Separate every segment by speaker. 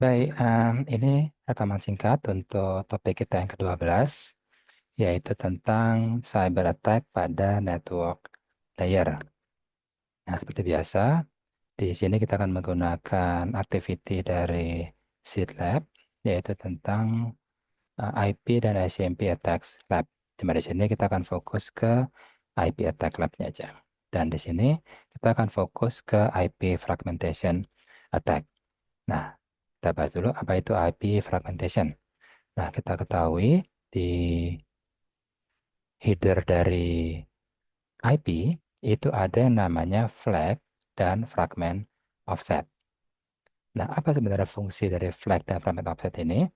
Speaker 1: Baik, ini rekaman singkat untuk topik kita yang ke-12, yaitu tentang cyber attack pada network layer. Nah, seperti biasa, di sini kita akan menggunakan activity dari Seed Lab, yaitu tentang IP dan ICMP Attacks Lab. Cuma di sini kita akan fokus ke IP Attack Lab-nya aja. Dan di sini kita akan fokus ke IP Fragmentation Attack. Nah, kita bahas dulu apa itu IP fragmentation. Nah, kita ketahui di header dari IP itu ada yang namanya flag dan fragment offset. Nah, apa sebenarnya fungsi dari flag dan fragment offset ini?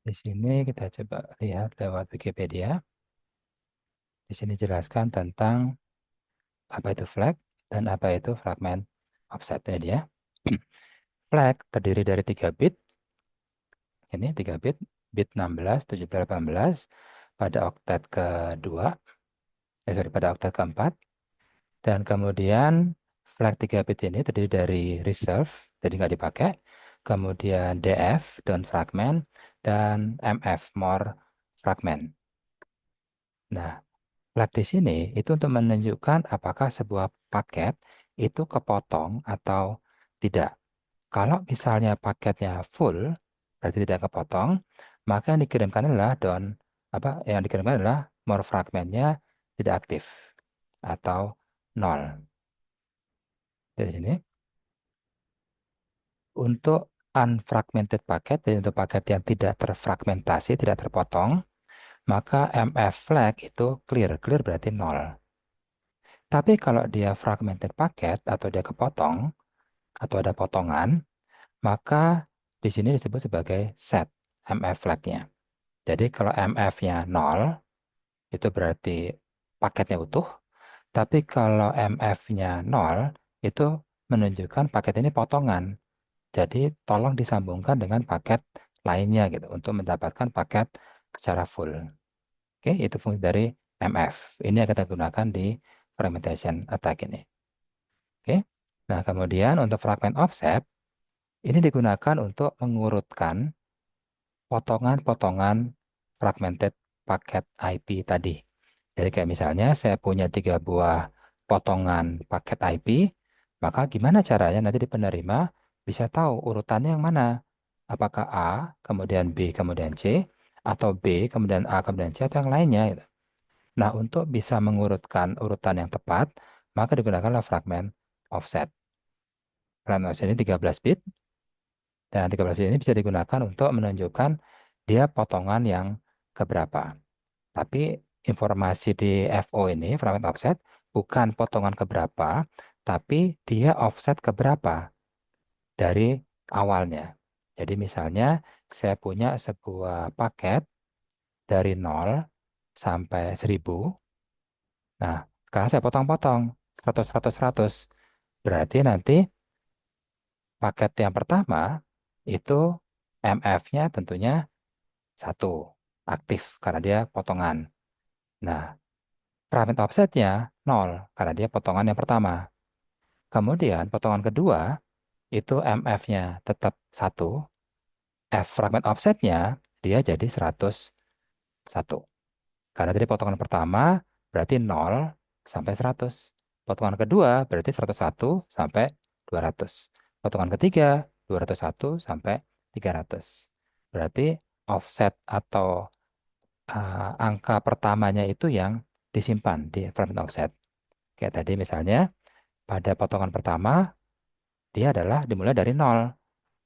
Speaker 1: Di sini kita coba lihat lewat Wikipedia. Di sini jelaskan tentang apa itu flag dan apa itu fragment offset. Ini dia. Flag terdiri dari 3 bit. Ini 3 bit, bit 16, 17, 18 pada oktet kedua, pada oktet keempat. Dan kemudian flag 3 bit ini terdiri dari reserve, jadi nggak dipakai. Kemudian DF, don't fragment, dan MF, more fragment. Nah, flag di sini itu untuk menunjukkan apakah sebuah paket itu kepotong atau tidak. Kalau misalnya paketnya full, berarti tidak kepotong, maka yang dikirimkan adalah yang dikirimkan adalah more fragmentnya tidak aktif atau nol. Dari sini. Untuk unfragmented paket, jadi untuk paket yang tidak terfragmentasi, tidak terpotong, maka MF flag itu clear. Clear berarti nol. Tapi kalau dia fragmented paket atau dia kepotong atau ada potongan, maka di sini disebut sebagai set MF flagnya. Jadi kalau MF-nya nol, itu berarti paketnya utuh. Tapi kalau MF-nya nol, itu menunjukkan paket ini potongan. Jadi tolong disambungkan dengan paket lainnya gitu untuk mendapatkan paket secara full. Oke, itu fungsi dari MF. Ini yang kita gunakan di fragmentation attack ini. Oke. Nah, kemudian untuk fragment offset ini digunakan untuk mengurutkan potongan-potongan fragmented paket IP tadi. Jadi kayak misalnya saya punya 3 buah potongan paket IP, maka gimana caranya nanti di penerima bisa tahu urutannya yang mana? Apakah A, kemudian B, kemudian C, atau B, kemudian A, kemudian C, atau yang lainnya, gitu. Nah, untuk bisa mengurutkan urutan yang tepat, maka digunakanlah fragment offset. Fragment offset ini 13 bit, dan 13 bit ini bisa digunakan untuk menunjukkan dia potongan yang keberapa. Tapi informasi di FO ini, fragment offset, bukan potongan keberapa, tapi dia offset keberapa dari awalnya. Jadi misalnya saya punya sebuah paket dari 0 sampai 1000. Nah, sekarang saya potong-potong 100, 100, 100. Berarti nanti paket yang pertama itu MF-nya tentunya 1 aktif karena dia potongan. Nah, fragment offsetnya 0 karena dia potongan yang pertama. Kemudian potongan kedua itu MF-nya tetap 1. F fragment offsetnya dia jadi 101. Karena tadi potongan pertama berarti 0 sampai 100. Potongan kedua berarti 101 sampai 200. Potongan ketiga 201 sampai 300. Berarti offset atau angka pertamanya itu yang disimpan di fragment offset. Kayak tadi misalnya pada potongan pertama dia adalah dimulai dari 0.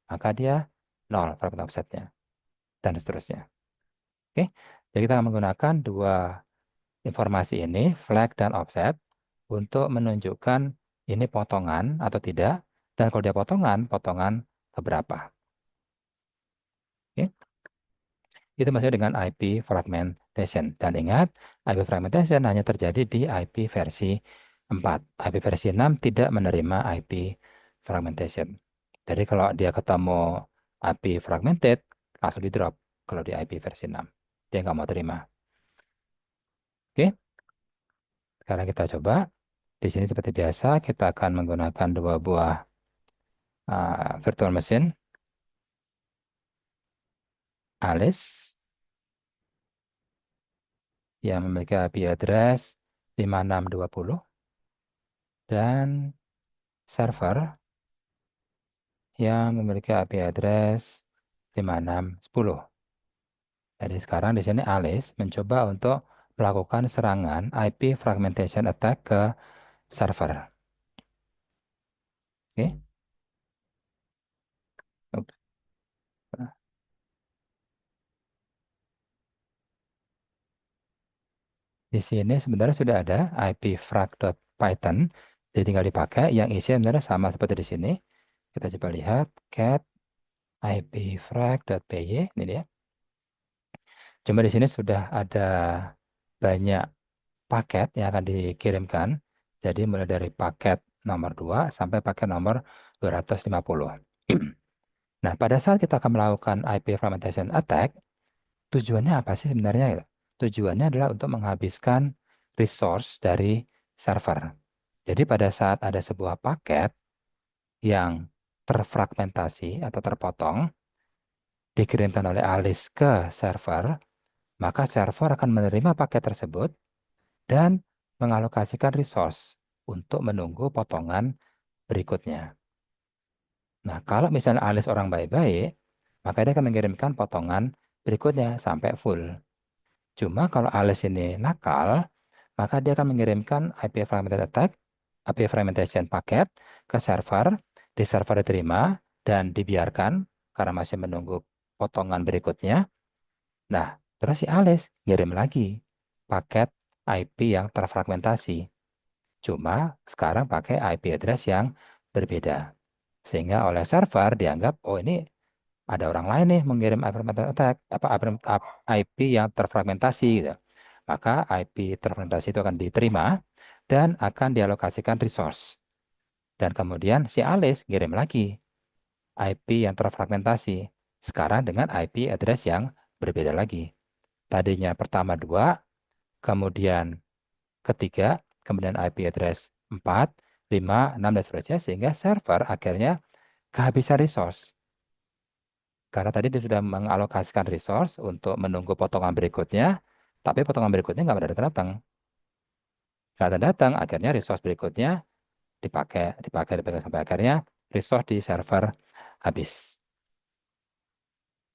Speaker 1: Maka dia 0 fragment offsetnya. Dan seterusnya. Oke, jadi kita menggunakan dua informasi ini, flag dan offset, untuk menunjukkan ini potongan atau tidak, dan kalau dia potongan, potongan keberapa. Oke, itu masih dengan IP fragmentation. Dan ingat, IP fragmentation hanya terjadi di IP versi 4. IP versi 6 tidak menerima IP fragmentation. Jadi kalau dia ketemu IP fragmented, langsung di drop kalau di IP versi 6. Dia nggak mau terima. Oke, sekarang kita coba. Di sini seperti biasa, kita akan menggunakan dua buah virtual machine, Alice, yang memiliki IP address 5620 dan server yang memiliki IP address 5610. Jadi sekarang di sini Alice mencoba untuk melakukan serangan IP fragmentation attack ke server. Oke. Di sini sebenarnya sudah ada ipfrag.python, jadi tinggal dipakai. Yang isi sebenarnya sama seperti di sini. Kita coba lihat cat ipfrag.py, ini dia. Cuma di sini sudah ada banyak paket yang akan dikirimkan. Jadi mulai dari paket nomor 2 sampai paket nomor 250. Nah, pada saat kita akan melakukan IP fragmentation attack, tujuannya apa sih sebenarnya, gitu? Tujuannya adalah untuk menghabiskan resource dari server. Jadi pada saat ada sebuah paket yang terfragmentasi atau terpotong, dikirimkan oleh Alice ke server, maka server akan menerima paket tersebut dan mengalokasikan resource untuk menunggu potongan berikutnya. Nah, kalau misalnya Alice orang baik-baik, maka dia akan mengirimkan potongan berikutnya sampai full. Cuma kalau Alice ini nakal, maka dia akan mengirimkan IP fragmented attack, IP fragmentation paket ke server, di server diterima dan dibiarkan karena masih menunggu potongan berikutnya. Nah, terus si Alice ngirim lagi paket IP yang terfragmentasi. Cuma sekarang pakai IP address yang berbeda. Sehingga oleh server dianggap, oh ini ada orang lain nih mengirim IP yang terfragmentasi gitu. Maka IP terfragmentasi itu akan diterima dan akan dialokasikan resource. Dan kemudian si Alice kirim lagi IP yang terfragmentasi. Sekarang dengan IP address yang berbeda lagi. Tadinya pertama 2, kemudian ketiga, kemudian IP address 4, 5, 6, dan seterusnya. Sehingga server akhirnya kehabisan resource. Karena tadi dia sudah mengalokasikan resource untuk menunggu potongan berikutnya, tapi potongan berikutnya nggak datang-datang. Nggak datang-datang, akhirnya resource berikutnya dipakai sampai akhirnya resource di server habis.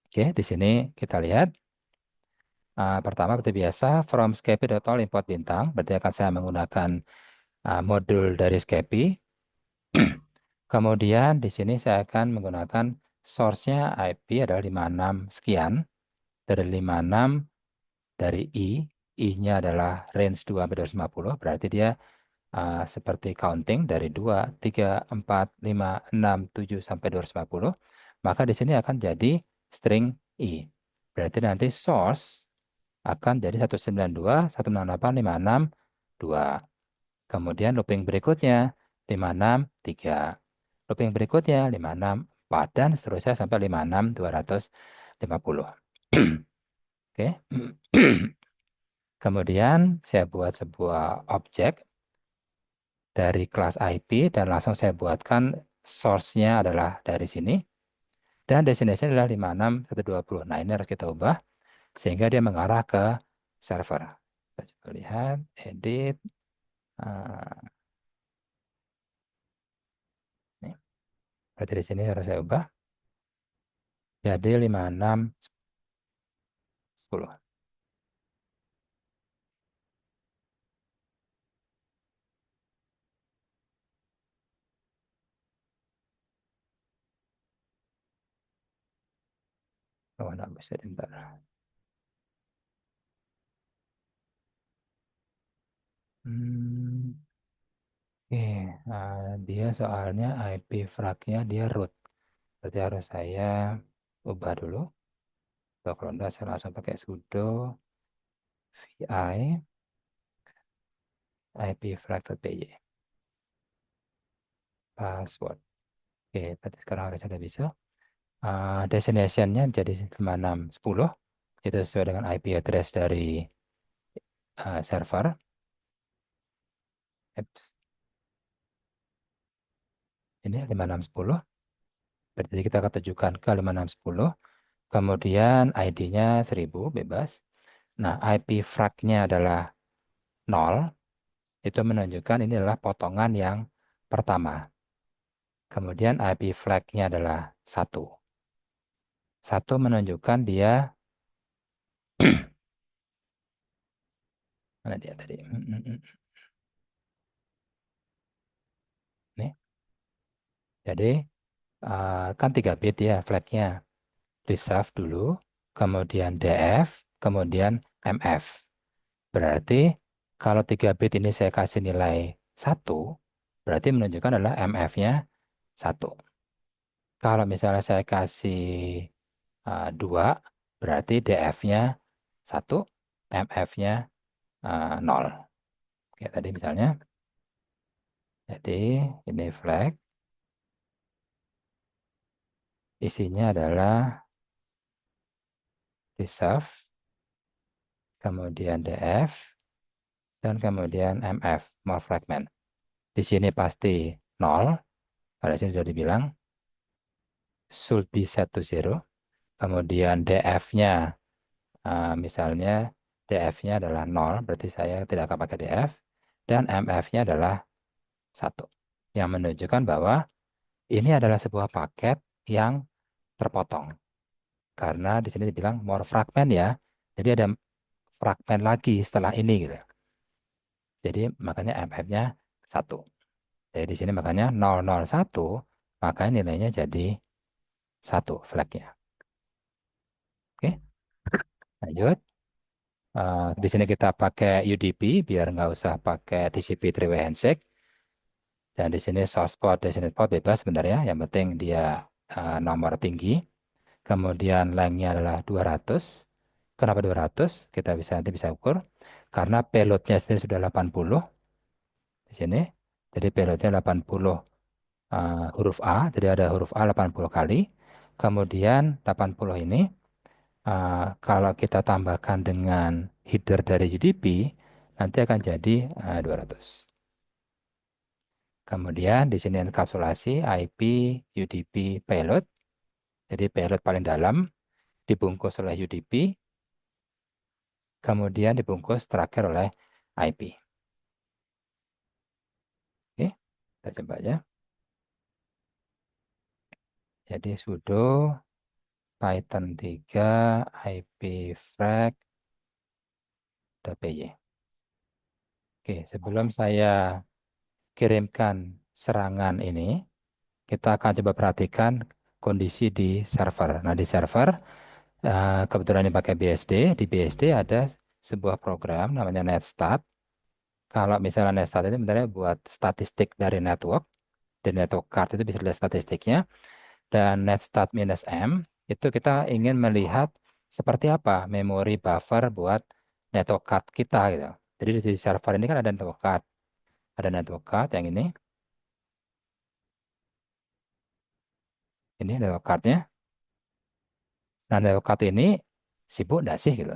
Speaker 1: Oke, di sini kita lihat. Pertama, seperti biasa, from Skepi.all import bintang. Berarti akan saya menggunakan modul dari Skepi. Kemudian di sini saya akan menggunakan source-nya IP adalah 56 sekian. Dari 56 dari I-nya adalah range 2 sampai 250, berarti dia seperti counting dari 2, 3, 4, 5, 6, 7 sampai 250. Maka di sini akan jadi string I. Berarti nanti source akan jadi 192, 168, 56, 2. Kemudian looping berikutnya 56, 3. Looping berikutnya 56, 4. Dan seterusnya sampai 56, 250. Oke. Kemudian saya buat sebuah objek dari kelas IP dan langsung saya buatkan source-nya adalah dari sini dan destination adalah 56120. Nah, ini harus kita ubah sehingga dia mengarah ke server. Kita coba lihat, edit. ah, Nih. Berarti di sini harus saya ubah jadi 5610. Oh, nah, bisa bentar. Hmm, oke. Dia soalnya IP frag-nya dia root. Berarti harus saya ubah dulu. Atau kalau enggak, saya langsung pakai sudo vi ipfrag.py password. Oke, berarti sekarang harus sudah bisa. Destination-nya menjadi 5610. Itu sesuai dengan IP address dari server. Eps. Ini 5610. Berarti kita akan tujukan ke 5610. Kemudian ID-nya 1000 bebas. Nah, IP frag-nya adalah 0. Itu menunjukkan ini adalah potongan yang pertama. Kemudian IP flag-nya adalah 1. 1 menunjukkan dia, mana dia tadi? Nih. Jadi kan 3 bit ya flag-nya. Reserve dulu, kemudian DF, kemudian MF. Berarti kalau 3 bit ini saya kasih nilai 1, berarti menunjukkan adalah MF-nya 1. Kalau misalnya saya kasih 2, berarti DF-nya 1, MF-nya 0. Kayak tadi misalnya. Jadi ini flag, isinya adalah reserve, kemudian DF, dan kemudian MF, more fragment. Di sini pasti 0, kalau di sini sudah dibilang, should be set to 0. Kemudian DF-nya, misalnya DF-nya adalah 0, berarti saya tidak akan pakai DF. Dan MF-nya adalah 1. Yang menunjukkan bahwa ini adalah sebuah paket yang terpotong. Karena di sini dibilang more fragment ya. Jadi ada fragmen lagi setelah ini gitu. Jadi makanya MF-nya 1. Jadi di sini makanya 001, makanya nilainya jadi 1 flagnya. Oke, lanjut. Di sini kita pakai UDP biar nggak usah pakai TCP three-way handshake. Dan di sini source port, destination port bebas sebenarnya. Yang penting dia nomor tinggi. Kemudian lengthnya adalah 200. Kenapa 200? Kita nanti bisa ukur. Karena payloadnya sendiri sudah 80 di sini. Jadi payloadnya 80 huruf A. Jadi ada huruf A 80 kali. Kemudian 80 ini kalau kita tambahkan dengan header dari UDP, nanti akan jadi 200. Kemudian di sini enkapsulasi IP UDP payload. Jadi payload paling dalam dibungkus oleh UDP, kemudian dibungkus terakhir oleh IP. Oke, kita coba aja. Jadi sudo python 3 ipfrag.py. Oke, sebelum saya kirimkan serangan ini, kita akan coba perhatikan kondisi di server. Nah, di server, kebetulan ini pakai BSD. Di BSD ada sebuah program namanya netstat. Kalau misalnya netstat itu sebenarnya buat statistik dari network. Di network card itu bisa dilihat statistiknya. Dan netstat-m itu kita ingin melihat seperti apa memori buffer buat network card kita gitu. Jadi di server ini kan ada network card. Ada network card yang ini. Ini network cardnya. Nah, network card ini sibuk nggak sih gitu.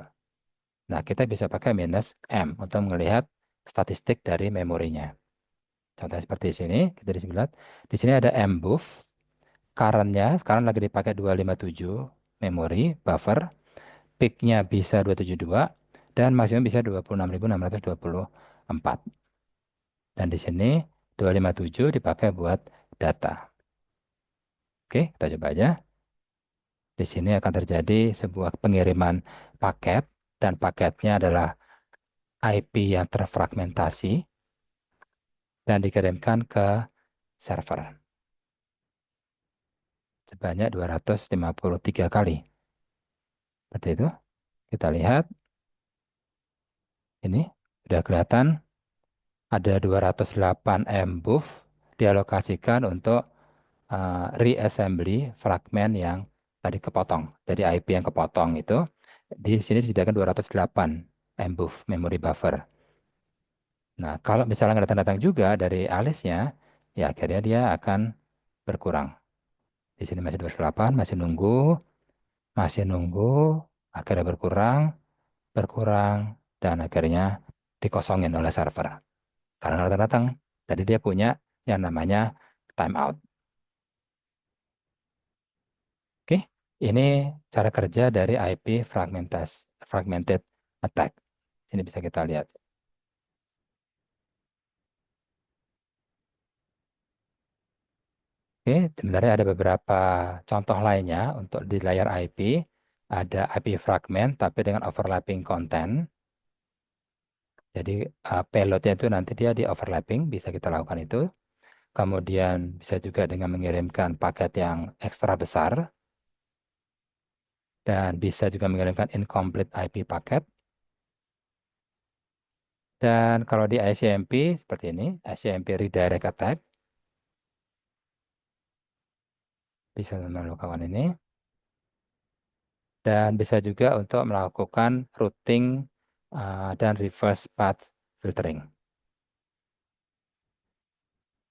Speaker 1: Nah, kita bisa pakai minus M untuk melihat statistik dari memorinya. Contoh seperti sini, kita bisa lihat. Di sini ada mbuf. Current-nya sekarang lagi dipakai 257 memori buffer. Peak-nya bisa 272 dan maksimum bisa 26.624. Dan di sini 257 dipakai buat data. Oke, kita coba aja. Di sini akan terjadi sebuah pengiriman paket dan paketnya adalah IP yang terfragmentasi dan dikirimkan ke server sebanyak 253 kali. Seperti itu. Kita lihat ini sudah kelihatan ada 208 mbuf dialokasikan untuk reassembly fragmen yang tadi kepotong. Jadi IP yang kepotong itu di sini disediakan 208 mbuf memory buffer. Nah, kalau misalnya nggak datang-datang juga dari alisnya, ya akhirnya dia akan berkurang. Di sini masih 208, masih nunggu, akhirnya berkurang, berkurang, dan akhirnya dikosongin oleh server. Karena nggak datang-datang, tadi dia punya yang namanya timeout. Ini cara kerja dari IP fragmented attack. Ini bisa kita lihat. Oke, sebenarnya ada beberapa contoh lainnya untuk di layar IP. Ada IP fragment tapi dengan overlapping content. Jadi payloadnya itu nanti dia di overlapping, bisa kita lakukan itu. Kemudian bisa juga dengan mengirimkan paket yang ekstra besar dan bisa juga mengirimkan incomplete IP paket. Dan kalau di ICMP seperti ini, ICMP redirect attack bisa melakukan ini dan bisa juga untuk melakukan routing dan reverse path filtering.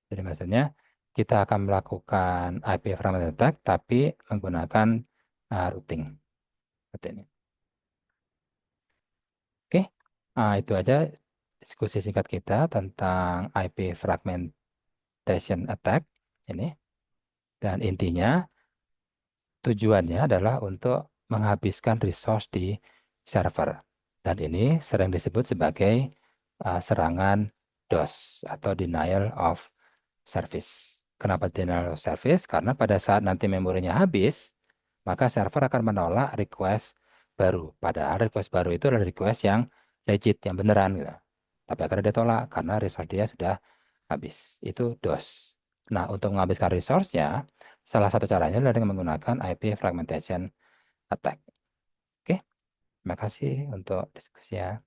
Speaker 1: Jadi maksudnya kita akan melakukan IP fragment attack tapi menggunakan routing seperti ini. Oke, itu aja diskusi singkat kita tentang IP fragmentation attack ini. Dan intinya tujuannya adalah untuk menghabiskan resource di server. Dan ini sering disebut sebagai serangan DOS atau denial of service. Kenapa denial of service? Karena pada saat nanti memorinya habis, maka server akan menolak request baru. Padahal request baru itu adalah request yang legit, yang beneran gitu. Tapi akhirnya dia tolak karena resource dia sudah habis. Itu DOS. Nah, untuk menghabiskan resource-nya, salah satu caranya adalah dengan menggunakan IP fragmentation attack. Oke, terima kasih untuk diskusinya.